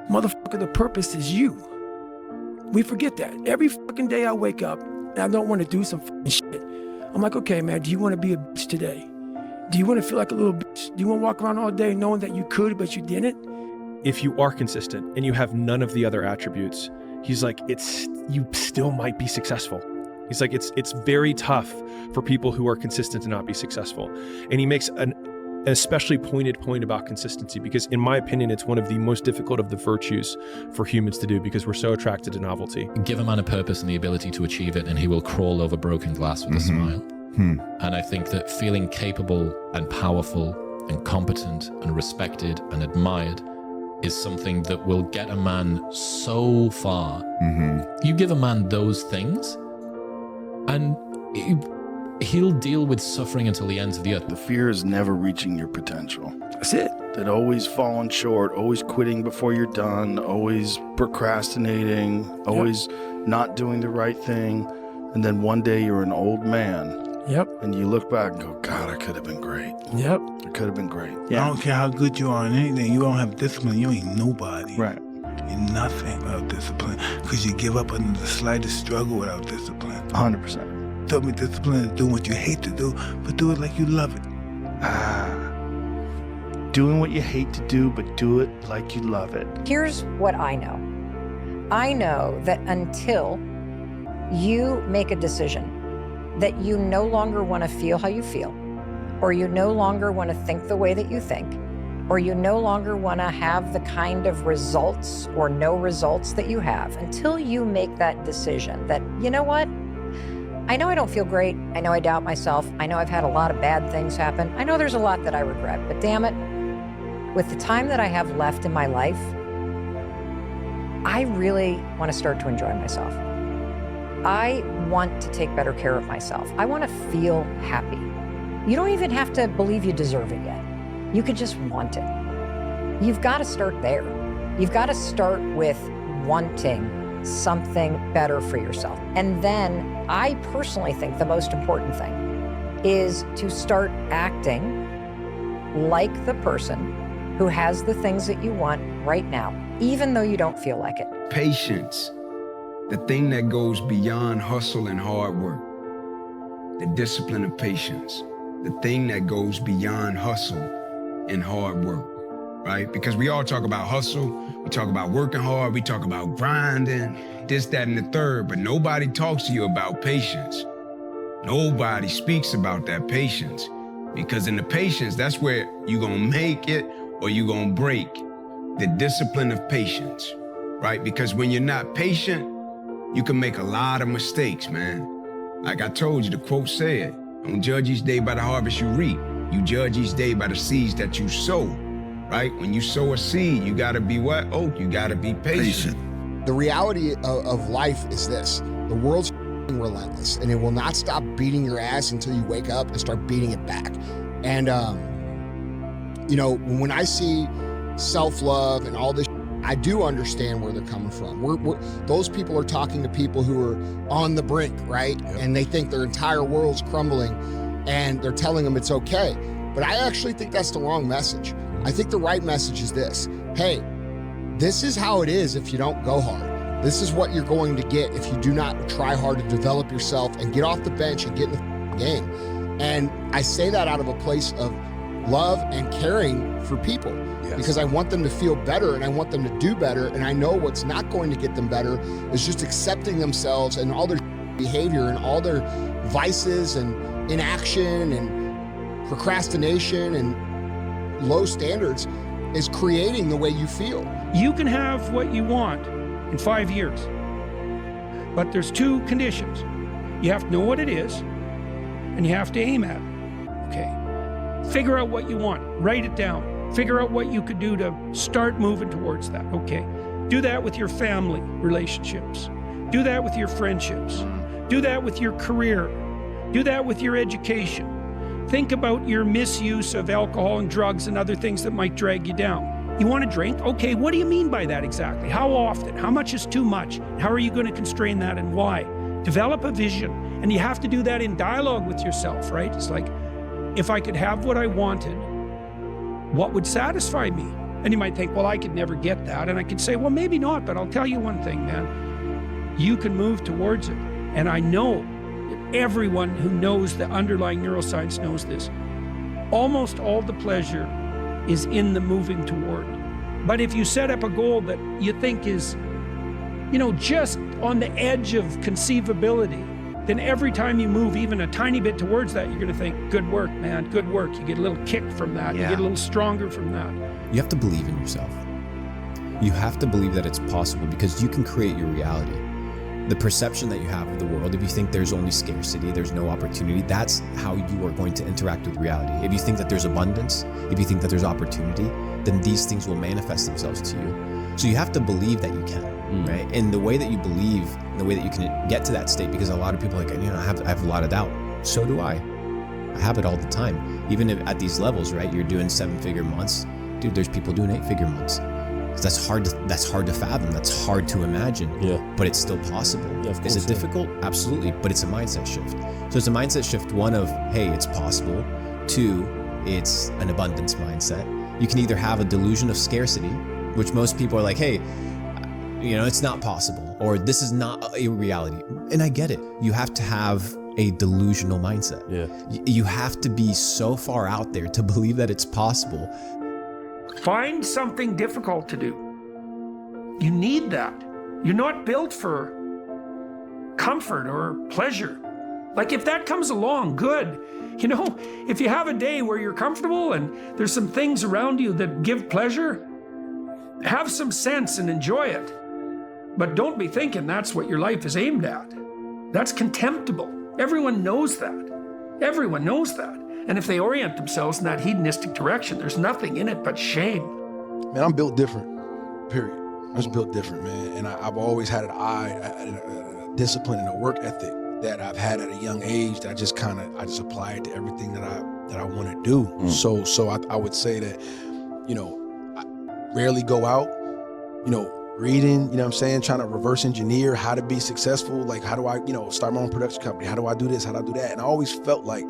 Motherfucker, the purpose is you. We forget that. Every fucking day I wake up and I don't want to do some fucking shit. I'm like, okay, man, do you want to be a bitch today? Do you want to feel like a little bitch? Do you want to walk around all day knowing that you could, but you didn't? If you are consistent and you have none of the other attributes, he's like, you still might be successful. He's like, it's very tough for people who are consistent to not be successful. And he makes an especially pointed point about consistency, because in my opinion, it's one of the most difficult of the virtues for humans to do, because we're so attracted to novelty. Give a man a purpose and the ability to achieve it, and he will crawl over broken glass with a smile. And I think that feeling capable and powerful and competent and respected and admired is something that will get a man so far. You give a man those things and he'll deal with suffering until the ends of the earth. The fear is never reaching your potential. That's it. That always falling short, always quitting before you're done, always procrastinating, always not doing the right thing. And then one day you're an old man. Yep. And you look back and go, God, I could have been great. Yep. I could have been great. I don't care how good you are in anything. You don't have discipline. You ain't nobody. Right. You're nothing without discipline, because you give up under the slightest struggle without discipline. 100%. Tell me discipline is doing what you hate to do, but do it like you love it. Doing what you hate to do, but do it like you love it. Here's what I know. I know that until you make a decision that you no longer want to feel how you feel, or you no longer want to think the way that you think, or you no longer want to have the kind of results or no results that you have, until you make that decision that, you know what? I know I don't feel great. I know I doubt myself. I know I've had a lot of bad things happen. I know there's a lot that I regret, but damn it, with the time that I have left in my life, I really want to start to enjoy myself. I want to take better care of myself. I want to feel happy. You don't even have to believe you deserve it yet. You could just want it. You've got to start there. You've got to start with wanting something better for yourself. And then I personally think the most important thing is to start acting like the person who has the things that you want right now, even though you don't feel like it. Patience, the thing that goes beyond hustle and hard work. The discipline of patience, the thing that goes beyond hustle and hard work, right? Because we all talk about hustle, we talk about working hard, we talk about grinding, this, that, and the third, but nobody talks to you about patience. Nobody speaks about that patience, because in the patience, that's where you're gonna make it or you're gonna break. The discipline of patience, right? Because when you're not patient, you can make a lot of mistakes, man. Like I told you, the quote said, don't judge each day by the harvest you reap. You judge each day by the seeds that you sow, right? When you sow a seed, you gotta be what? Oh, you gotta be patient. The reality of life is this: the world's relentless, and it will not stop beating your ass until you wake up and start beating it back. And, you know, when I see self-love and all this, I do understand where they're coming from. Those people are talking to people who are on the brink, right? Yep. And they think their entire world's crumbling, and they're telling them it's okay. But I actually think that's the wrong message. I think the right message is this: hey, this is how it is if you don't go hard. This is what you're going to get if you do not try hard to develop yourself and get off the bench and get in the game. And I say that out of a place of love and caring for people. Yes. Because I want them to feel better and I want them to do better. And I know what's not going to get them better is just accepting themselves and all their behavior and all their vices and inaction and procrastination and low standards is creating the way you feel. You can have what you want in 5 years, but there's two conditions. You have to know what it is and you have to aim at it. Okay. Figure out what you want, write it down. Figure out what you could do to start moving towards that, okay? Do that with your family relationships. Do that with your friendships. Do that with your career. Do that with your education. Think about your misuse of alcohol and drugs and other things that might drag you down. You want to drink? Okay, what do you mean by that exactly? How often? How much is too much? How are you going to constrain that and why? Develop a vision, and you have to do that in dialogue with yourself, right? It's like, if I could have what I wanted, what would satisfy me? And you might think, well, I could never get that. And I could say, well, maybe not, but I'll tell you one thing, man. You can move towards it. And I know that everyone who knows the underlying neuroscience knows this. Almost all the pleasure is in the moving toward. But if you set up a goal that you think is, just on the edge of conceivability, then every time you move even a tiny bit towards that, you're going to think, good work, man, good work. You get a little kick from that. You get a little stronger from that. You have to believe in yourself. You have to believe that it's possible, because you can create your reality. The perception that you have of the world, if you think there's only scarcity, there's no opportunity, that's how you are going to interact with reality. If you think that there's abundance, if you think that there's opportunity, then these things will manifest themselves to you. So you have to believe that you can, right? And the way that you believe, the way that you can get to that state, because a lot of people are like, I have a lot of doubt. So do I. I have it all the time. Even if at these levels, right? You're doing 7-figure months. Dude, there's people doing 8-figure months. That's hard to fathom. That's hard to imagine. Yeah. But it's still possible. Yeah, of course. Is it difficult? Absolutely. But it's a mindset shift. So it's a mindset shift, one of, hey, it's possible. 2, it's an abundance mindset. You can either have a delusion of scarcity, which most people are like, hey, it's not possible, or this is not a reality. And I get it. You have to have a delusional mindset. Yeah. You have to be so far out there to believe that it's possible. Find something difficult to do. You need that. You're not built for comfort or pleasure. Like, if that comes along, good. If you have a day where you're comfortable and there's some things around you that give pleasure, have some sense and enjoy it. But don't be thinking that's what your life is aimed at. That's contemptible. Everyone knows that. Everyone knows that. And if they orient themselves in that hedonistic direction, there's nothing in it but shame. Man, I'm built different, period. I'm just built different, man. And I've always had an eye, a discipline and a work ethic that I've had at a young age that I just apply it to everything that I want to do. So I would say that, I rarely go out, reading, trying to reverse engineer how to be successful. Like, how do I, start my own production company? How do I do this? How do I do that? And I always felt like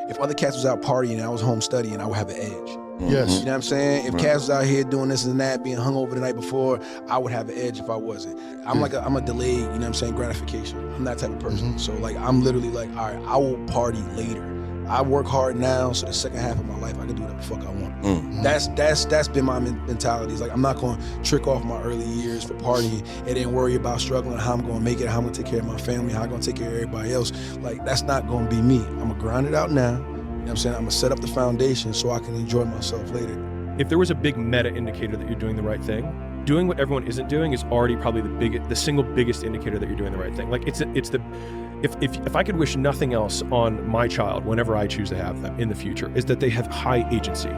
if other cats was out partying and I was home studying, I would have an edge. Yes. You know what I'm saying? If cats was out here doing this and that, being hungover the night before, I would have an edge if I wasn't. I'm a delayed, gratification. I'm that type of person. So like, I'm literally like, all right, I will party later. I work hard now, so the second half of my life, I can do whatever the fuck I want. That's been my mentality. It's like, I'm not going to trick off my early years for partying and then worry about struggling, how I'm going to make it, how I'm going to take care of my family, how I'm going to take care of everybody else. Like, that's not going to be me. I'm going to grind it out now. You know what I'm saying? I'm going to set up the foundation so I can enjoy myself later. If there was a big meta indicator that you're doing the right thing, doing what everyone isn't doing is already probably the single biggest indicator that you're doing the right thing. Like, if I could wish nothing else on my child whenever I choose to have them in the future, is that they have high agency,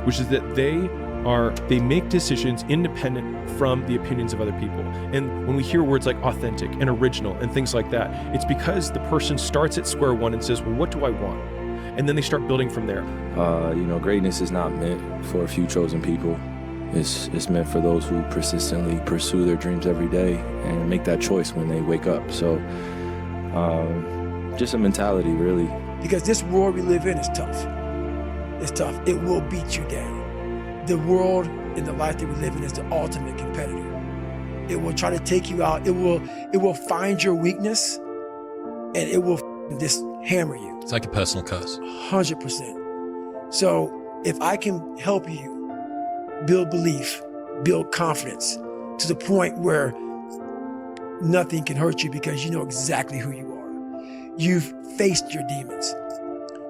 which is that they make decisions independent from the opinions of other people. And when we hear words like authentic and original and things like that, it's because the person starts at square one and says, well, what do I want? And then they start building from there. Greatness is not meant for a few chosen people. It's meant for those who persistently pursue their dreams every day and make that choice when they wake up. So just a mentality, really. Because this world we live in is tough. It's tough. It will beat you down. The world and the life that we live in is the ultimate competitor. It will try to take you out. It will find your weakness and it will just hammer you. It's like a personal curse. 100%. So if I can help you build belief, build confidence to the point where nothing can hurt you because you know exactly who you are. You've faced your demons.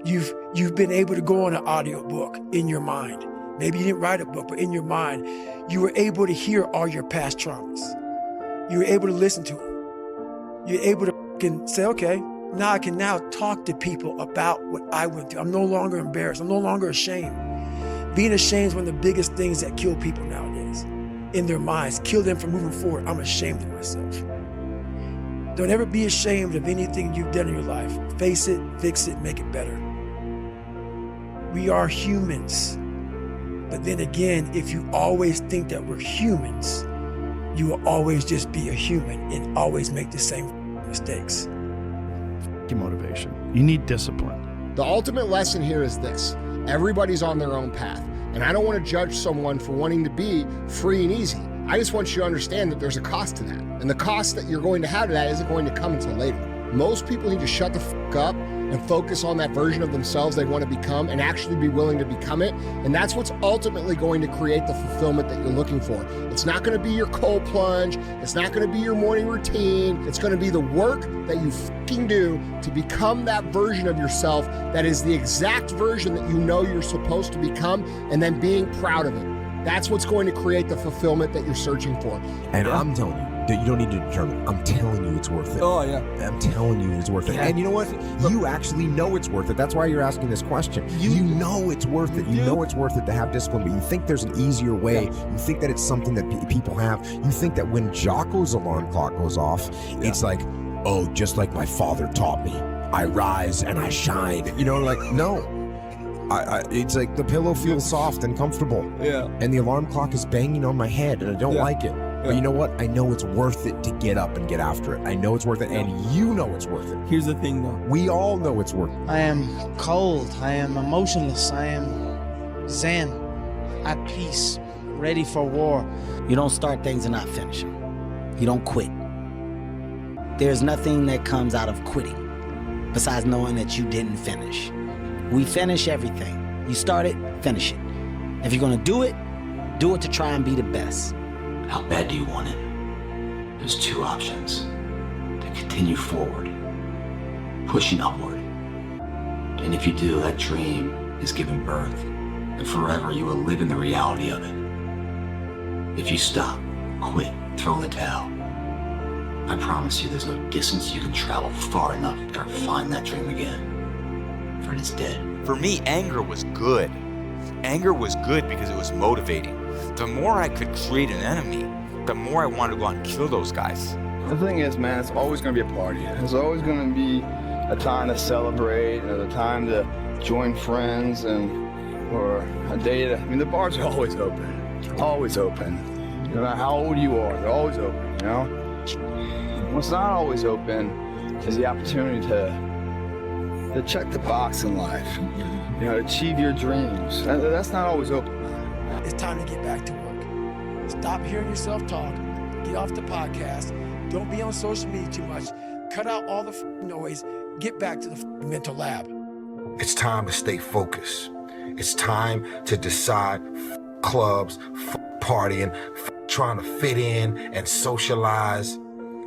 You've been able to go on an audiobook in your mind. Maybe you didn't write a book, but in your mind, you were able to hear all your past traumas. You were able to listen to them. You're able to say, okay, now I can now talk to people about what I went through. I'm no longer embarrassed. I'm no longer ashamed. Being ashamed is one of the biggest things that kill people nowadays. In their minds, kill them from moving forward. I'm ashamed of myself. Don't ever be ashamed of anything you've done in your life. Face it, fix it, make it better. We are humans. But then again, if you always think that we're humans, you will always just be a human and always make the same mistakes. Motivation. You need discipline. The ultimate lesson here is this. Everybody's on their own path. And I don't want to judge someone for wanting to be free and easy. I just want you to understand that there's a cost to that. And the cost that you're going to have to that isn't going to come until later. Most people need to shut the fuck up and focus on that version of themselves they want to become and actually be willing to become it. And that's what's ultimately going to create the fulfillment that you're looking for. It's not going to be your cold plunge. It's not going to be your morning routine. It's going to be the work that you fucking do to become that version of yourself that is the exact version that you know you're supposed to become, and then being proud of it. That's what's going to create the fulfillment that you're searching for. And I'm telling you that you don't need to determine. I'm telling you it's worth it. Oh, yeah. I'm telling you it's worth it. Yeah. And you know what? You actually know it's worth it. That's why you're asking this question. You know it's worth it. You know it's worth it to have discipline, but you think there's an easier way. You think that it's something that people have. You think that when Jocko's alarm clock goes off, it's like, oh, just like my father taught me, I rise and I shine. You know, like, no. It's like the pillow feels soft and comfortable. Yeah. And the alarm clock is banging on my head and I don't like it. But you know what? I know it's worth it to get up and get after it. I know it's worth it, and you know it's worth it. Here's the thing, though. We all know it's worth it. I am cold. I am emotionless. I am zen, at peace, ready for war. You don't start things and not finish them. You don't quit. There's nothing that comes out of quitting besides knowing that you didn't finish. We finish everything. You start it, finish it. If you're gonna do it to try and be the best. How bad do you want it? There's two options. To continue forward, pushing upward. And if you do, that dream is given birth, and forever you will live in the reality of it. If you stop, quit, throw in the towel, I promise you there's no distance you can travel far enough to ever find that dream again. For it is dead. For me, anger was good. Anger was good because it was motivating. The more I could create an enemy, the more I wanted to go out and kill those guys. The thing is, man, it's always going to be a party. There's always going to be a time to celebrate, and a time to join friends, or a day to, I mean, the bars are always open. Always open. No matter how old you are, they're always open, you know? What's not always open is the opportunity to check the box in life, you know, achieve your dreams. That's not always open. It's time to get back to work. Stop hearing yourself talk. Get off the podcast. Don't be on social media too much. Cut out all the noise. Get back to the mental lab. It's time to stay focused. It's time to decide clubs, partying, trying to fit in and socialize,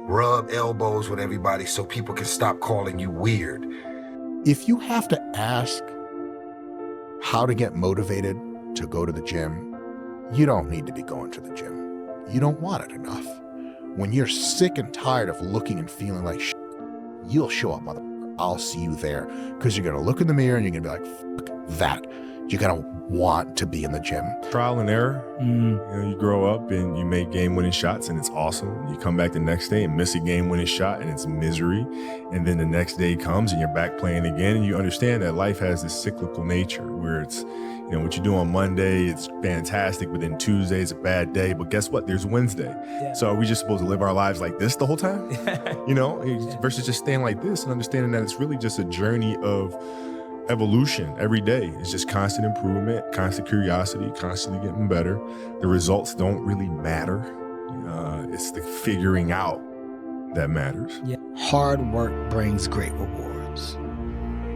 rub elbows with everybody so people can stop calling you weird. If you have to ask how to get motivated to go to the gym, you don't need to be going to the gym. You don't want it enough. When you're sick and tired of looking and feeling like shit, you'll show up, motherfucker. I'll see you there. Because you're going to look in the mirror and you're going to be like, fuck that. You're going to want to be in the gym. Trial and error. You know, you grow up and you make game-winning shots and it's awesome. You come back the next day and miss a game-winning shot and it's misery. And then the next day comes and you're back playing again. And you understand that life has this cyclical nature where it's, you know, what you do on Monday, it's fantastic, but then Tuesday is a bad day. But guess what? There's Wednesday. Yeah. So are we just supposed to live our lives like this the whole time? You know, versus just staying like this and understanding that it's really just a journey of evolution every day. It's just constant improvement, constant curiosity, constantly getting better. The results don't really matter. It's the figuring out that matters. Yeah. Hard work brings great rewards.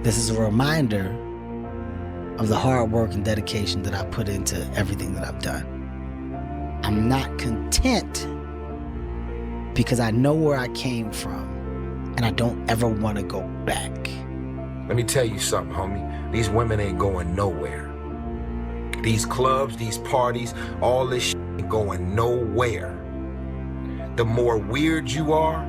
This is a reminder of the hard work and dedication that I put into everything that I've done. I'm not content because I know where I came from and I don't ever want to go back. Let me tell you something, homie. These women ain't going nowhere. These clubs, these parties, all this shit ain't going nowhere. The more weird you are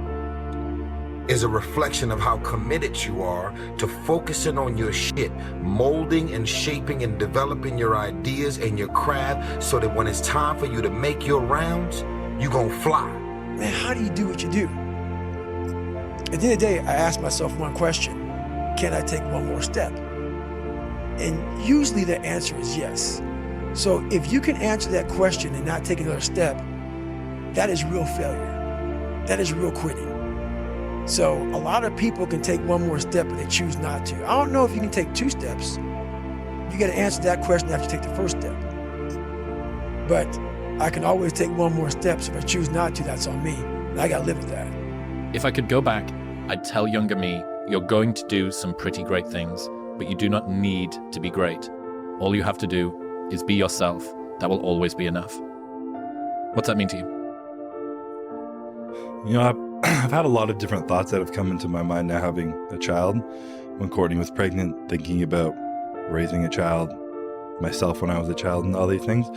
is a reflection of how committed you are to focusing on your shit, molding and shaping and developing your ideas and your craft so that when it's time for you to make your rounds, you gonna fly. Man, how do you do what you do? At the end of the day, I ask myself one question. Can I take one more step? And usually the answer is yes. So if you can answer that question and not take another step, that is real failure. That is real quitting. So a lot of people can take one more step, but they choose not to. I don't know if you can take two steps. You got to answer that question after you take the first step. But I can always take one more step. So if I choose not to, that's on me. And I got to live with that. If I could go back, I'd tell younger me, you're going to do some pretty great things, but you do not need to be great. All you have to do is be yourself. That will always be enough. What's that mean to you? You know, I've had a lot of different thoughts that have come into my mind now having a child. When Courtney was pregnant, thinking about raising a child, myself when I was a child, and all these things.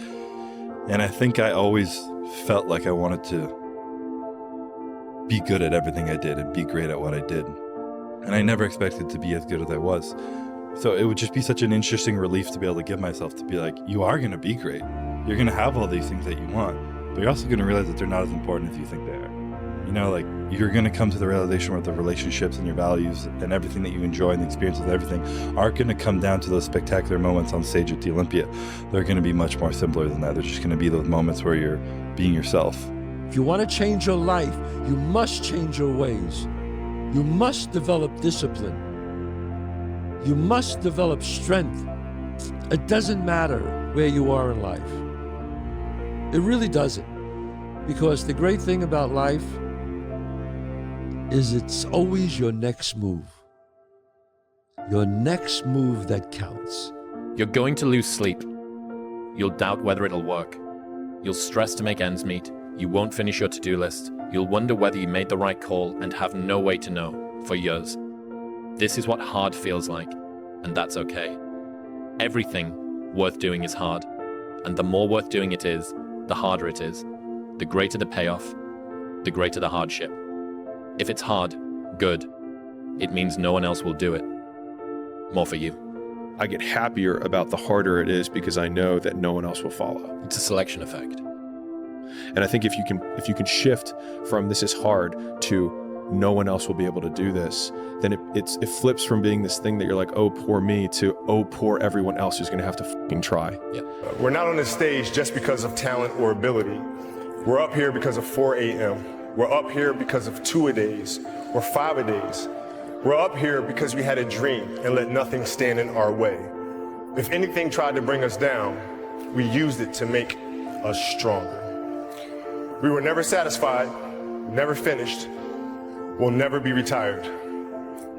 And I think I always felt like I wanted to be good at everything I did and be great at what I did. And I never expected to be as good as I was. So it would just be such an interesting relief to be able to give myself to be like, you are going to be great. You're going to have all these things that you want, but you're also going to realize that they're not as important as you think they are. You know, like you're going to come to the realization where the relationships and your values and everything that you enjoy and the experiences and everything aren't going to come down to those spectacular moments on stage at the Olympia. They're going to be much more simpler than that. They're just going to be those moments where you're being yourself. If you want to change your life, you must change your ways. You must develop discipline. You must develop strength. It doesn't matter where you are in life. It really doesn't. Because the great thing about life is it's always your next move. Your next move that counts. You're going to lose sleep. You'll doubt whether it'll work. You'll stress to make ends meet. You won't finish your to-do list. You'll wonder whether you made the right call and have no way to know for years. This is what hard feels like, and that's okay. Everything worth doing is hard, and the more worth doing it is, the harder it is. The greater the payoff, the greater the hardship. If it's hard, good. It means no one else will do it. More for you. I get happier about the harder it is because I know that no one else will follow. It's a selection effect. And I think if you can shift from this is hard to no one else will be able to do this, then it flips from being this thing that you're like, oh, poor me, to oh, poor everyone else who's going to have to fucking try. Yeah. We're not on this stage just because of talent or ability. We're up here because of 4 a.m. We're up here because of 2-a-days or 5-a-days. We're up here because we had a dream and let nothing stand in our way. If anything tried to bring us down, we used it to make us stronger. We were never satisfied, never finished, will never be retired.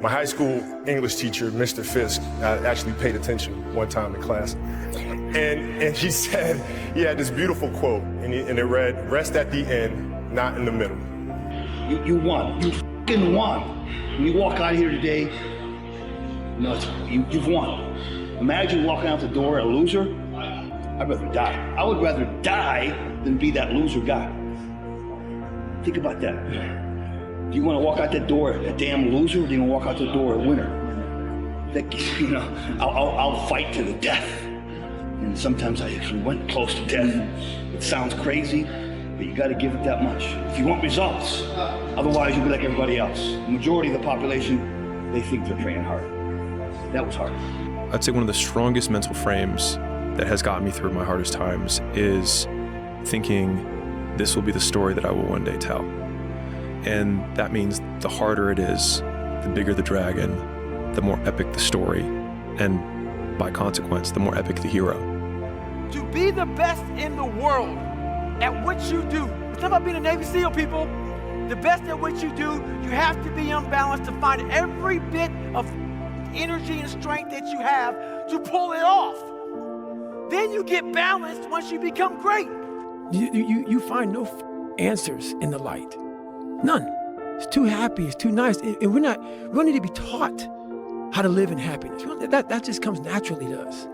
My high school English teacher, Mr. Fisk, I actually paid attention one time in class, and he said, he had this beautiful quote, and it read, rest at the end, not in the middle. You won. You f***ing won. When you walk out of here today, you've won. Imagine walking out the door a loser. I'd rather die. I would rather die than be that loser guy. Think about that. Do you want to walk out that door a damn loser, or do you want to walk out the door a winner? I'll fight to the death. And sometimes I actually went close to death. It sounds crazy, but you got to give it that much if you want results. Otherwise, you'll be like everybody else. The majority of the population, they think they're training hard. That was hard. I'd say one of the strongest mental frames that has gotten me through my hardest times is thinking this will be the story that I will one day tell. And that means the harder it is, the bigger the dragon, the more epic the story, and by consequence, the more epic the hero. To be the best in the world at what you do, it's not about being a Navy SEAL, people. The best at what you do, you have to be unbalanced to find every bit of energy and strength that you have to pull it off. Then you get balanced once you become great. You find no answers in the light. None. It's too happy. It's too nice. And we don't need to be taught how to live in happiness. That just comes naturally to us.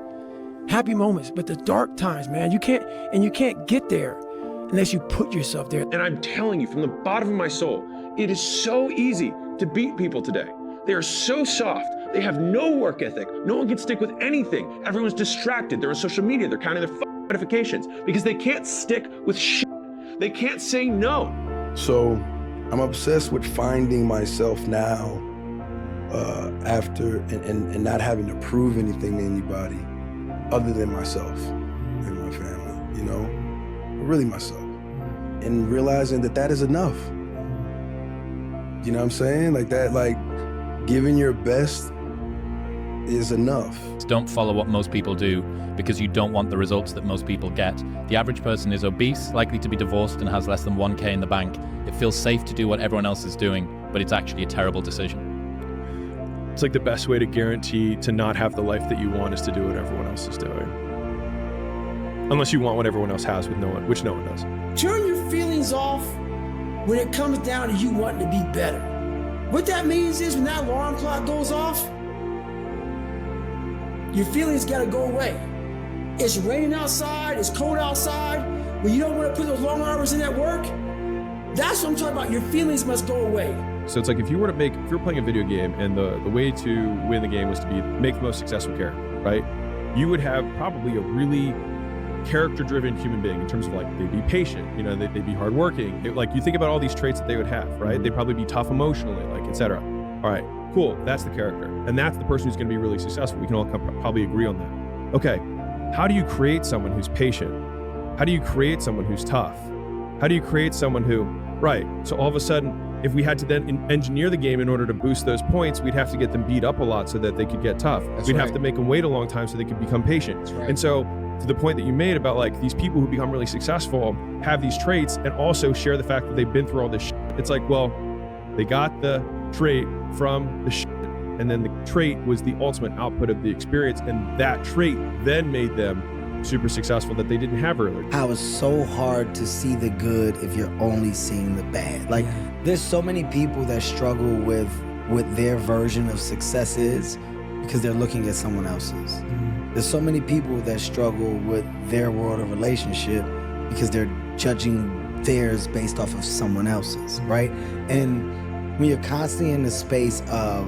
Happy moments, but the dark times, man, you can't get there unless you put yourself there. And I'm telling you from the bottom of my soul, it is so easy to beat people today. They are so soft. They have no work ethic. No one can stick with anything. Everyone's distracted. They're on social media. They're counting their notifications because they can't stick with shit. They can't say no. So I'm obsessed with finding myself now after and not having to prove anything to anybody other than myself and my family, you know, really myself, and realizing that is enough. You know what I'm saying? Like that, like giving your best is enough. Don't follow what most people do because you don't want the results that most people get. The average person is obese, likely to be divorced, and has less than 1K in the bank. It feels safe to do what everyone else is doing, but it's actually a terrible decision. It's like the best way to guarantee to not have the life that you want is to do what everyone else is doing. Unless you want what everyone else has, which no one does. Turn your feelings off when it comes down to you wanting to be better. What that means is when that alarm clock goes off, your feelings gotta go away. It's raining outside, it's cold outside, but you don't wanna put those long hours in at work. That's what I'm talking about. Your feelings must go away. So it's like if you were playing a video game and the way to win the game was to make the most successful character, right? You would have probably a really character-driven human being in terms of like they'd be patient, they'd be hardworking. Like you think about all these traits that they would have, right? They'd probably be tough emotionally, like etc. All right, cool. That's the character, and that's the person who's going to be really successful. We can all probably agree on that. Okay, how do you create someone who's patient? How do you create someone who's tough? How do you create someone who, right? So all of a sudden, if we had to then engineer the game in order to boost those points, we'd have to get them beat up a lot so that they could get tough. We'd have to make them wait a long time so they could become patient. And so to the point that you made about like these people who become really successful have these traits and also share the fact that they've been through all this shit. It's like, well, they got the trait from the shit, and then the trait was the ultimate output of the experience, and that trait then made them super successful that they didn't have earlier. How it's so hard to see the good if you're only seeing the bad. Like there's so many people that struggle with what their version of success is because they're looking at someone else's. There's so many people that struggle with their world of relationship because they're judging theirs based off of someone else's, right? And when you're constantly in the space of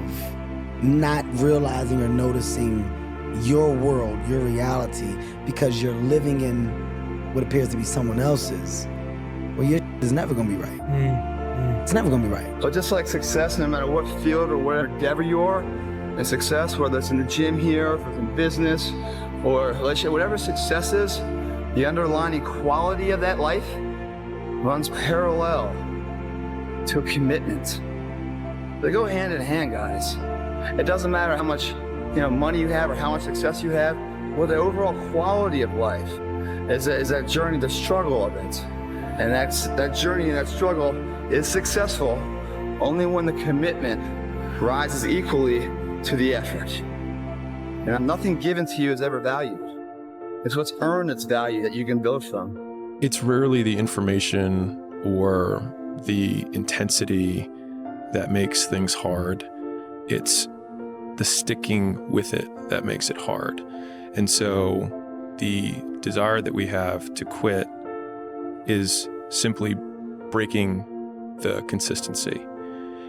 not realizing or noticing your world, your reality, because you're living in what appears to be someone else's, well, your is never gonna be right. It's never gonna be right. But just like success, no matter what field or whatever endeavor you are, and success, whether it's in the gym here, or in business, or relationship, whatever success is, the underlying quality of that life runs parallel to a commitment. They go hand in hand, guys. It doesn't matter how much money you have or how much success you have. Well, the overall quality of life is that journey, the struggle of it. And that journey and that struggle is successful only when the commitment rises equally to the effort. And nothing given to you is ever valued. It's what's earned its value that you can build from. It's rarely the information or the intensity that makes things hard. It's the sticking with it that makes it hard. And so the desire that we have to quit is simply breaking the consistency.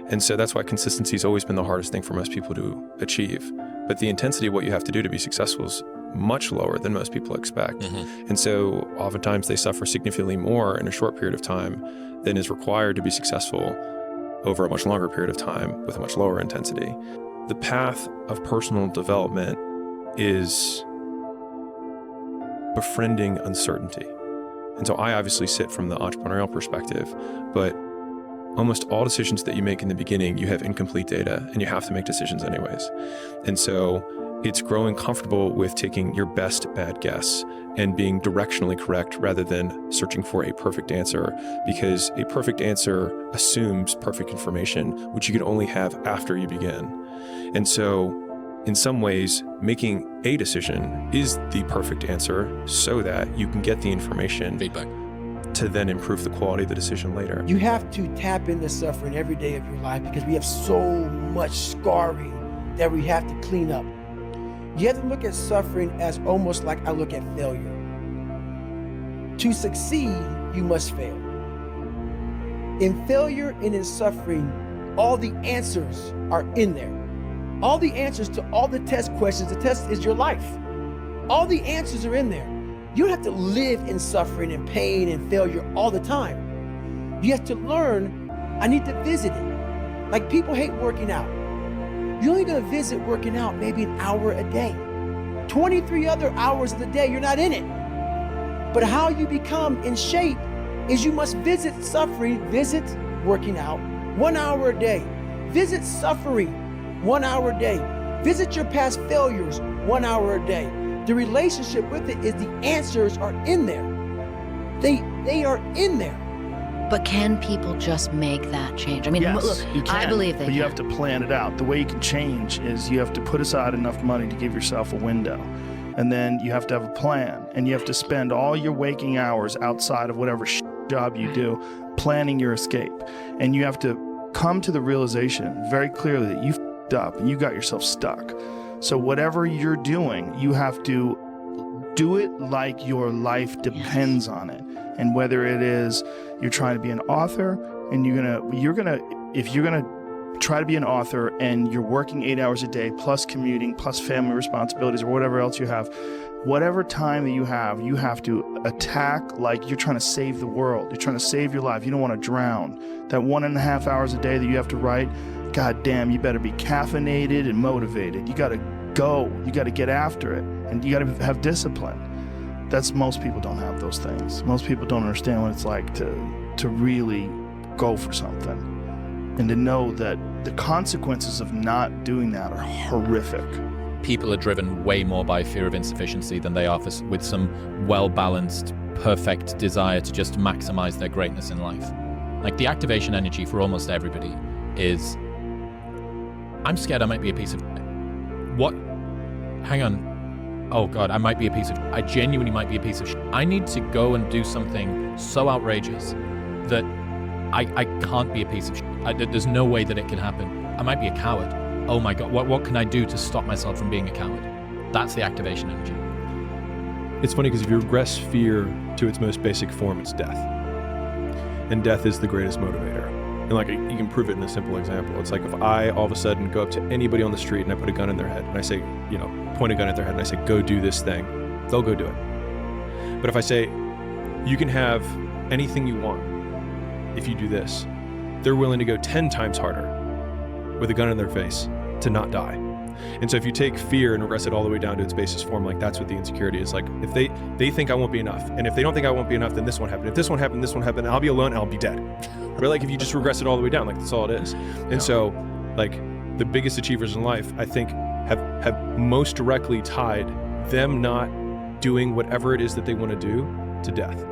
And so that's why consistency has always been the hardest thing for most people to achieve. But the intensity of what you have to do to be successful is much lower than most people expect. And so oftentimes they suffer significantly more in a short period of time than is required to be successful over a much longer period of time with a much lower intensity. The path of personal development is befriending uncertainty. And so I obviously sit from the entrepreneurial perspective, but almost all decisions that you make in the beginning, you have incomplete data and you have to make decisions anyways. And so it's growing comfortable with taking your best bad guess and being directionally correct rather than searching for a perfect answer, because a perfect answer assumes perfect information, which you can only have after you begin. And so in some ways, making a decision is the perfect answer so that you can get the information feedback to then improve the quality of the decision later. You have to tap into suffering every day of your life because we have so much scarring that we have to clean up. You have to look at suffering as almost like I look at failure. To succeed, you must fail. In failure and in suffering, all the answers are in there. All the answers to all the test questions. The test is your life. All the answers are in there. You don't have to live in suffering and pain and failure all the time. You have to learn, I need to visit it. Like people hate working out. You're only gonna visit working out maybe an hour a day. 23 other hours of the day, you're not in it. But how you become in shape is you must visit suffering, visit working out 1 hour a day. Visit suffering 1 hour a day. Visit your past failures 1 hour a day. The relationship with it is the answers are in there. They are in there. But can people just make that change? I mean, yes, look, you can, I believe they but you can. have to plan it out. The way you can change is you have to put aside enough money to give yourself a window. And then you have to have a plan. And you have to spend all your waking hours outside of whatever job you do planning your escape. And you have to come to the realization very clearly that you f***ed up and you got yourself stuck. So whatever you're doing, you have to do it like your life depends on it. And whether it is you're trying to be an author and if you're gonna try to be an author and you're working 8 hours a day plus commuting plus family responsibilities or whatever else you have, whatever time that you have to attack like you're trying to save the world. You're trying to save your life. You don't want to drown. That 1.5 hours a day that you have to write, God damn, you better be caffeinated and motivated. You got to go. You got to get after it. And you got to have discipline. Most people don't have those things. Most people don't understand what it's like to really go for something and to know that the consequences of not doing that are horrific. People are driven way more by fear of insufficiency than they are with some well-balanced, perfect desire to just maximize their greatness in life. Like the activation energy for almost everybody is, I'm scared I might be a piece of what? Hang on. Oh God, I genuinely might be a piece of shit. I need to go and do something so outrageous that I can't be a piece of shit. There's no way that it can happen. I might be a coward. Oh my God, what can I do to stop myself from being a coward? That's the activation energy. It's funny because if you regress fear to its most basic form, it's death. And death is the greatest motivator. And like, you can prove it in a simple example. It's like if I all of a sudden go up to anybody on the street and I put a gun in their head and I say, point a gun at their head and I say, go do this thing, they'll go do it. But if I say, you can have anything you want if you do this, they're willing to go 10 times harder with a gun in their face to not die. And so if you take fear and regress it all the way down to its basis form, like that's what the insecurity is. Like if they think I won't be enough, and if they don't think I won't be enough, then this won't happen. If this won't happen, I'll be alone, I'll be dead. Or like if you just regress it all the way down, like that's all it is. And so like the biggest achievers in life, I think have most directly tied them not doing whatever it is that they want to do to death,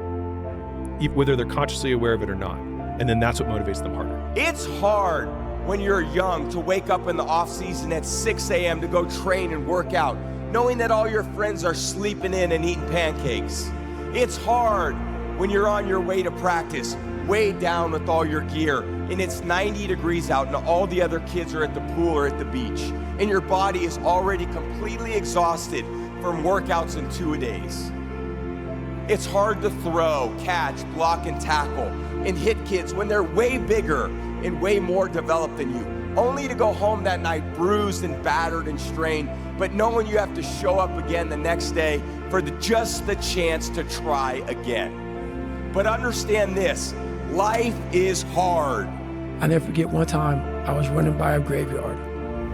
whether they're consciously aware of it or not. And then that's what motivates them harder. It's hard when you're young to wake up in the off season at 6 a.m. to go train and work out, knowing that all your friends are sleeping in and eating pancakes. It's hard when you're on your way to practice, weighed down with all your gear, and it's 90 degrees out and all the other kids are at the pool or at the beach, and your body is already completely exhausted from workouts in 2-a-days. It's hard to throw, catch, block, and tackle, and hit kids when they're way bigger and way more developed than you, only to go home that night bruised and battered and strained, but knowing you have to show up again the next day for just the chance to try again. But understand this, life is hard. I never forget one time I was running by a graveyard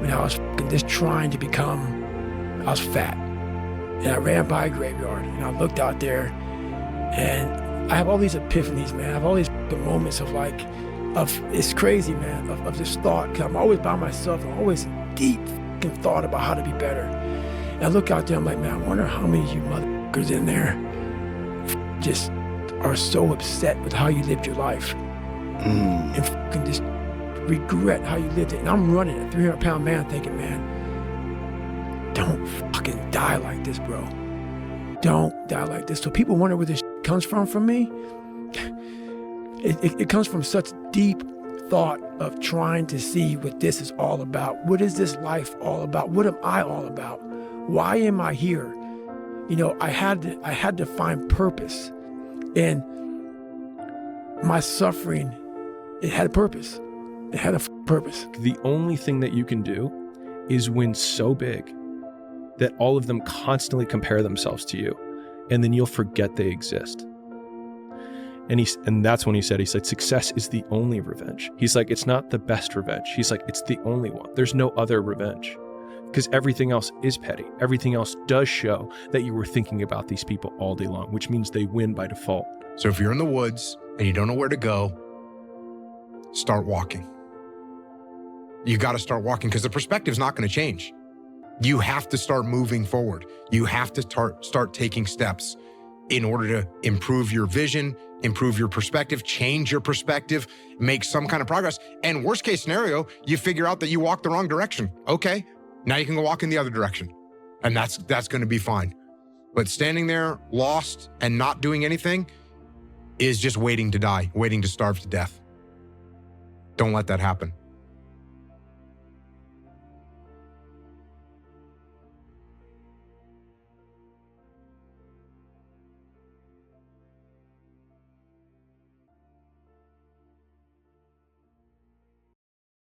when I was just trying to I was fat. And I ran by a graveyard and I looked out there and I have all these epiphanies, man. I have all these moments of it's crazy, man, of this thought. Cause I'm always by myself. I'm always in deep thought about how to be better. And I look out there, I'm like, man, I wonder how many of you motherfuckers in there just are so upset with how you lived your life and fucking just regret how you lived it. And I'm running a 300-pound man thinking, man, don't fucking die like this, bro. Don't die like this. So people wonder where this comes from me. It comes from such deep thought of trying to see what this is all about. What is this life all about? What am I all about? Why am I here? I had to find purpose. And my suffering, it had a purpose. It had a purpose. The only thing that you can do is win so big that all of them constantly compare themselves to you, and then you'll forget they exist. And that's when he said, success is the only revenge. He's like, it's not the best revenge. He's like, it's the only one. There's no other revenge. Because everything else is petty. Everything else does show that you were thinking about these people all day long, which means they win by default. So if you're in the woods and you don't know where to go, start walking. You got to start walking because the perspective's not going to change. You have to start moving forward. You have to start taking steps in order to improve your vision, improve your perspective, change your perspective, make some kind of progress. And worst case scenario, you figure out that you walked the wrong direction. Okay, now you can go walk in the other direction. And that's going to be fine. But standing there lost and not doing anything is just waiting to die, waiting to starve to death. Don't let that happen.